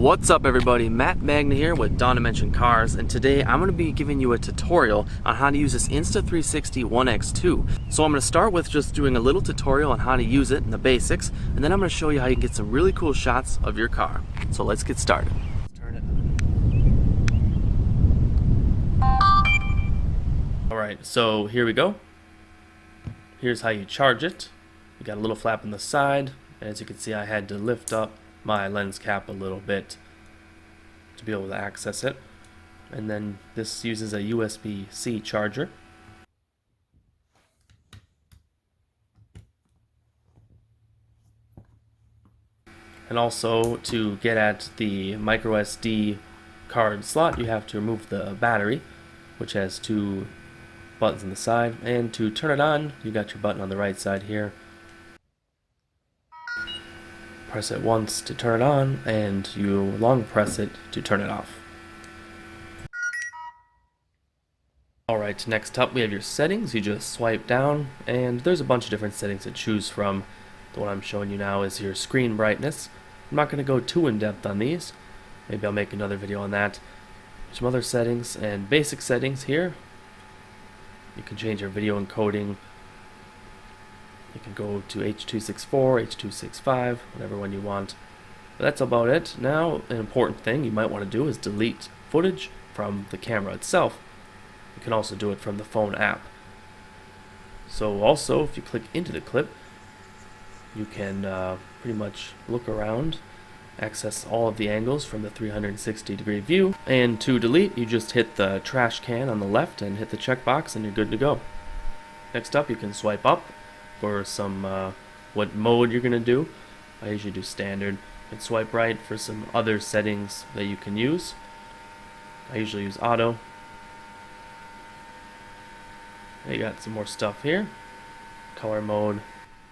What's up everybody, Matt Magna here with Dawn Dimension Cars, and today I'm going to be giving you a tutorial on how to use this Insta360 One X2. So I'm going to start with just doing a little tutorial on how to use it and the basics, and then I'm going to show you how you can get some really cool shots of your car. So let's get started. Turn it on. Alright, so here we go. Here's how you charge it. You got a little flap on the side. As you can see, I had to lift up my lens cap a little bit to be able to access it, and then this uses a USB-C charger. And also, to get at the micro SD card slot, you have to remove the battery, which has two buttons on the side, and to turn it on, you got your button on the right side here. Press it once to turn it on, and you long press it to turn it off. Alright, next up we have your settings. You just swipe down, and there's a bunch of different settings to choose from. The one I'm showing you now is your screen brightness. I'm not going to go too in depth on these. Maybe I'll make another video on that. Some other settings and basic settings here. You can change your video encoding. You can go to H.264, H.265, whatever one you want. But that's about it. Now, an important thing you might want to do is delete footage from the camera itself. You can also do it from the phone app. So also, if you click into the clip, you can pretty much look around, access all of the angles from the 360-degree view. And to delete, you just hit the trash can on the left and hit the checkbox, and you're good to go. Next up, you can swipe up for some what mode you're gonna do. I usually do standard, and swipe right for some other settings that you can use. I usually use auto. You got some more stuff here. Color mode.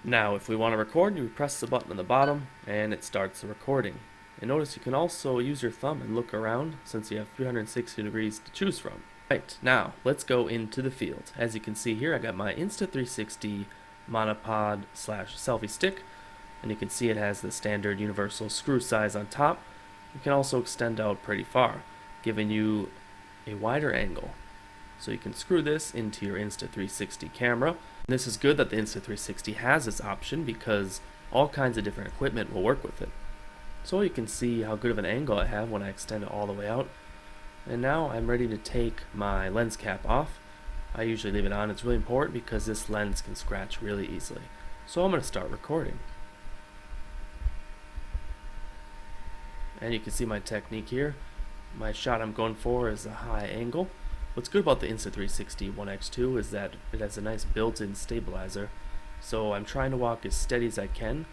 Now if we want to record, you press the button on the bottom and it starts the recording. And notice you can also use your thumb and look around, since you have 360 degrees to choose from. Right, now let's go into the field. As you can see here, I got my Insta360 monopod / selfie stick, and you can see it has the standard universal screw size on top. You can also extend out pretty far, giving you a wider angle. So you can screw this into your Insta360 camera. And this is good that the Insta360 has this option, because all kinds of different equipment will work with it. So you can see how good of an angle I have when I extend it all the way out. And now I'm ready to take my lens cap off. I usually leave it on. It's really important because this lens can scratch really easily. So I'm going to start recording. And you can see my technique here. My shot I'm going for is a high angle. What's good about the Insta360 One X2 is that it has a nice built-in stabilizer. So I'm trying to walk as steady as I can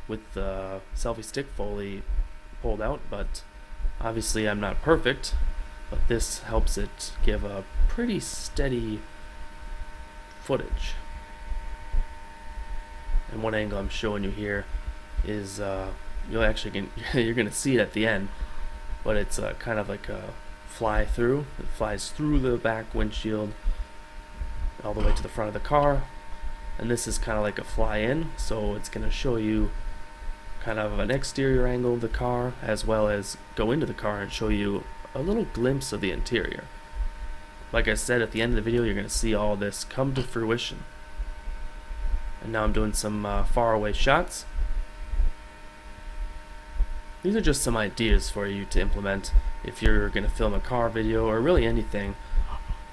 with the selfie stick fully pulled out, but obviously I'm not perfect. But this helps it give a pretty steady footage. And one angle I'm showing you here is you're gonna see it at the end, but it's kind of like a fly through. It flies through the back windshield all the way to the front of the car, and this is kind of like a fly in, so it's gonna show you kind of an exterior angle of the car, as well as go into the car and show you a little glimpse of the interior. Like I said, at the end of the video you're going to see all this come to fruition. And now I'm doing some far away shots. These are just some ideas for you to implement if you're going to film a car video, or really anything,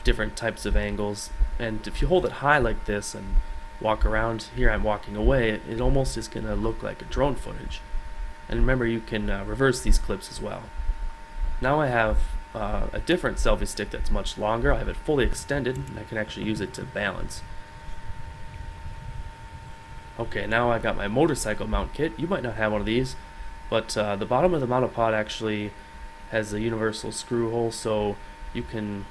different types of angles. And if you hold it high like this and walk around, here I'm walking away, it almost is going to look like a drone footage. And remember, you can reverse these clips as well. Now I have a different selfie stick that's much longer. I have it fully extended, and I can actually use it to balance. Okay, now I got my motorcycle mount kit. You might not have one of these, but the bottom of the monopod actually has a universal screw hole, so you can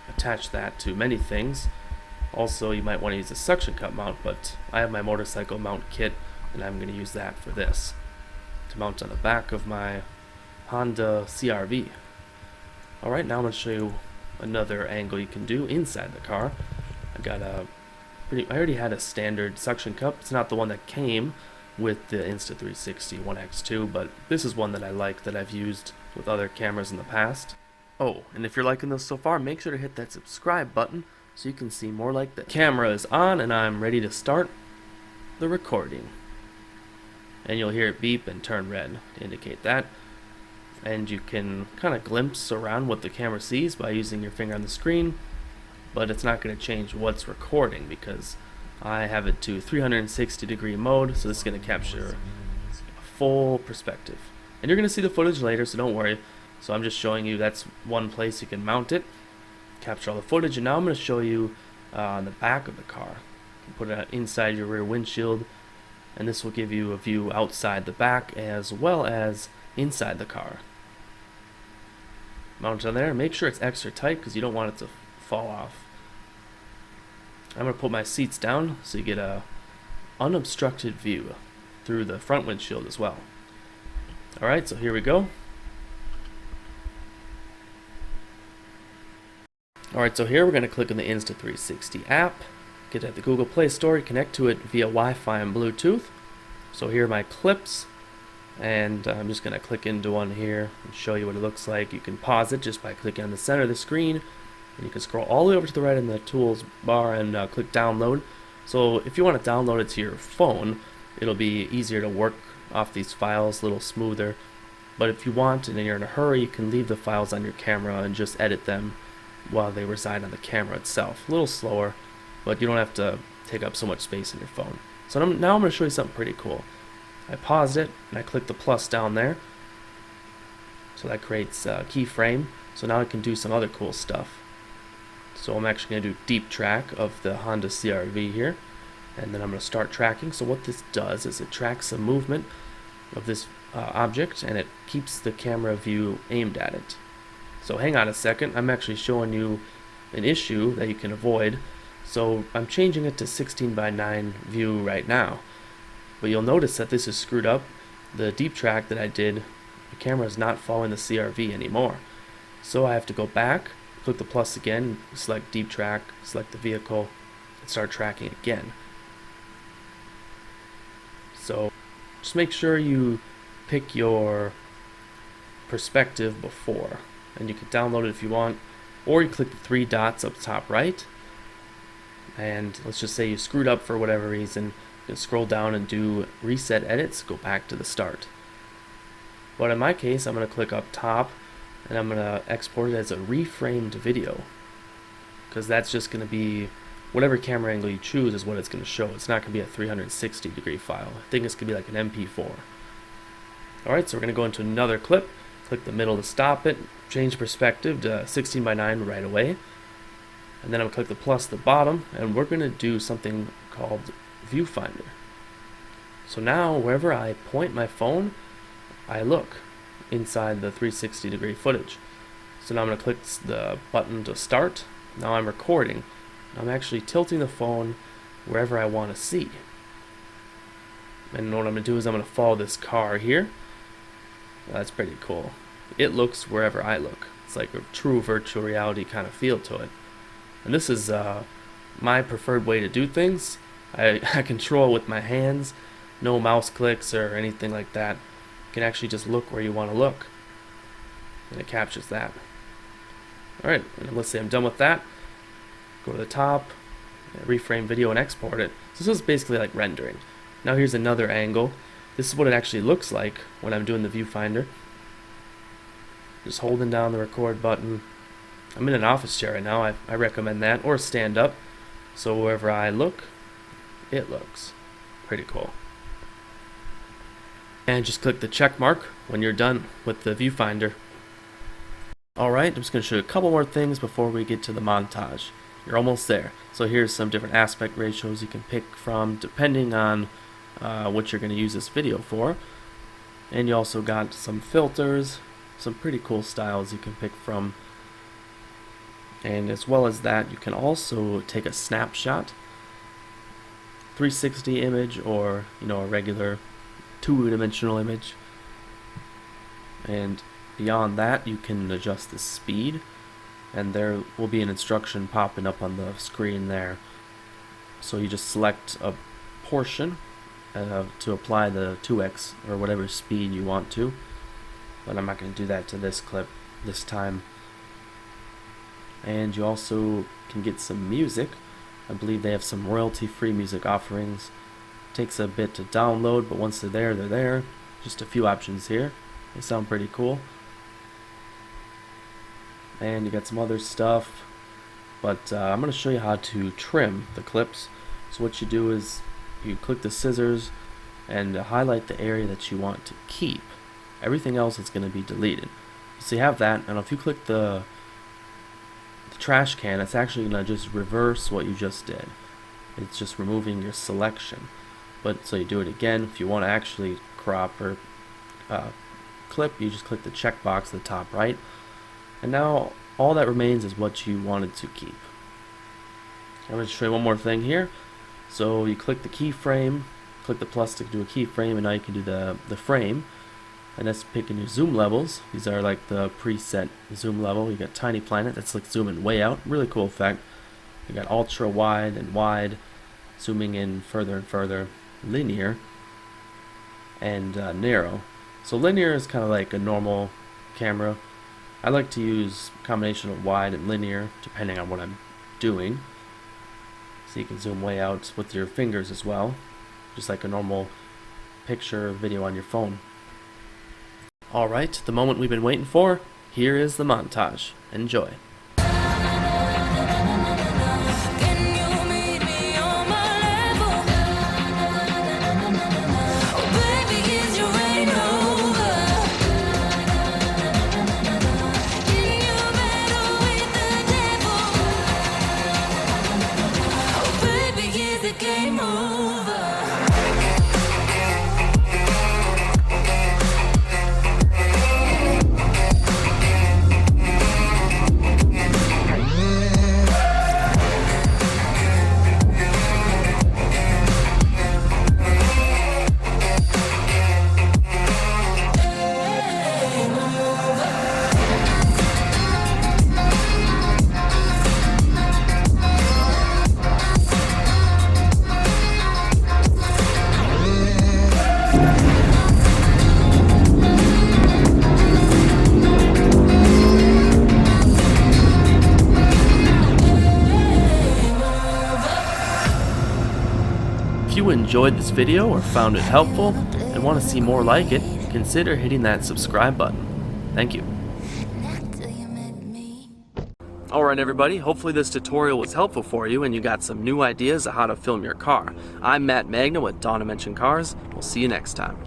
attach that to many things. Also, you might want to use a suction cup mount, but I have my motorcycle mount kit, and I'm going to use that for this, to mount on the back of my Honda CR-V. Alright, now I'm going to show you another angle you can do inside the car. I already had a standard suction cup. It's not the one that came, with the Insta360 One X2, but this is one that I like that I've used with other cameras in the past. Oh, and if you're liking this so far, make sure to hit that subscribe button so you can see more like this. Camera is on and I'm ready to start the recording. And you'll hear it beep and turn red to indicate that. And you can kind of glimpse around what the camera sees by using your finger on the screen, but it's not going to change what's recording because I have it to 360-degree mode, so this is going to capture a full perspective. And you're going to see the footage later, so don't worry. So I'm just showing you that's one place you can mount it, capture all the footage, and now I'm going to show you on the back of the car. You can put it inside your rear windshield, and this will give you a view outside the back as well as inside the car. Mount it on there. Make sure it's extra tight because you don't want it to fall off. I'm going to put my seats down so you get a unobstructed view through the front windshield as well. Alright, so here we go. Alright, so here we're going to click on the Insta360 app, get it at the Google Play Store, connect to it via Wi-Fi and Bluetooth. So here are my clips, and I'm just going to click into one here and show you what it looks like. You can pause it just by clicking on the center of the screen, and you can scroll all the way over to the right in the tools bar and click download. So if you want to download it to your phone, it'll be easier to work off these files, a little smoother. But if you want and you're in a hurry, you can leave the files on your camera and just edit them while they reside on the camera itself. A little slower, but you don't have to take up so much space in your phone. So now I'm going to show you something pretty cool. I paused it and I clicked the plus down there. So that creates a keyframe. So now I can do some other cool stuff. So I'm actually going to do deep track of the Honda CR-V here, and then I'm going to start tracking. So what this does is it tracks the movement of this object, and it keeps the camera view aimed at it. So hang on a second, I'm actually showing you an issue that you can avoid. So I'm changing it to 16:9 view right now, but you'll notice that this is screwed up. The deep track that I did, the camera is not following the CR-V anymore. So I have to go back, click the plus again, select deep track, select the vehicle, and start tracking again. So just make sure you pick your perspective before, and you can download it if you want, or you click the three dots up top right, and let's just say you screwed up for whatever reason, you can scroll down and do reset edits, go back to the start. But in my case, I'm going to click up top, and I'm going to export it as a reframed video, because that's just going to be whatever camera angle you choose is what it's going to show. It's not going to be a 360-degree file. I think it's going to be like an MP4. Alright, so we're going to go into another clip, click the middle to stop it, change perspective to 16:9 right away, and then I'm going to click the plus at the bottom, and we're going to do something called viewfinder. So now wherever I point my phone, I look inside the 360-degree footage. So now I'm going to click the button to start. Now I'm recording. I'm actually tilting the phone wherever I want to see. And what I'm going to do is I'm going to follow this car here. Well, that's pretty cool. It looks wherever I look. It's like a true virtual reality kind of feel to it. And this is my preferred way to do things. I control with my hands, no mouse clicks or anything like that. You can actually just look where you want to look, and it captures that. Alright, and let's say I'm done with that. Go to the top, reframe video and export it. So this is basically like rendering. Now here's another angle. This is what it actually looks like when I'm doing the viewfinder. Just holding down the record button. I'm in an office chair right now. I recommend that, or stand up. So wherever I look, it looks. Pretty cool. And just click the check mark when you're done with the viewfinder. Alright, I'm just going to show you a couple more things before we get to the montage. You're almost there. So here's some different aspect ratios you can pick from depending on what you're going to use this video for. And you also got some filters, some pretty cool styles you can pick from. And as well as that, you can also take a snapshot, 360 image, or a regular two-dimensional image. And beyond that, you can adjust the speed, and there will be an instruction popping up on the screen there. So you just select a portion to apply the 2x or whatever speed you want to, but I'm not going to do that to this clip this time. And you also can get some music. I believe they have some royalty-free music offerings. Takes a bit to download, but once they're there, they're there. Just a few options here. They sound pretty cool. And you got some other stuff, but I'm going to show you how to trim the clips. So what you do is you click the scissors and highlight the area that you want to keep. Everything else is going to be deleted. So you have that, and if you click the trash can, it's actually going to just reverse what you just did. It's just removing your selection. But so you do it again. If you want to actually crop or clip, you just click the checkbox at the top right, and now all that remains is what you wanted to keep. I'm going to show you one more thing here. So you click the keyframe, click the plus to do a keyframe, and now you can do the frame. And that's picking your zoom levels. These are like the preset zoom level. You got tiny planet, that's like zooming way out. Really cool effect. You got ultra wide and wide, zooming in further and further. Linear and narrow. So linear is kind of like a normal camera. I like to use a combination of wide and linear depending on what I'm doing. So you can zoom way out with your fingers as well, just like a normal picture or video on your phone. Alright, the moment we've been waiting for, here is the montage. Enjoy. If you enjoyed this video or found it helpful and want to see more like it, consider hitting that subscribe button. Thank you. Alright everybody, hopefully this tutorial was helpful for you and you got some new ideas of how to film your car. I'm Matt Magna with Dawn Dimension Cars. We'll see you next time.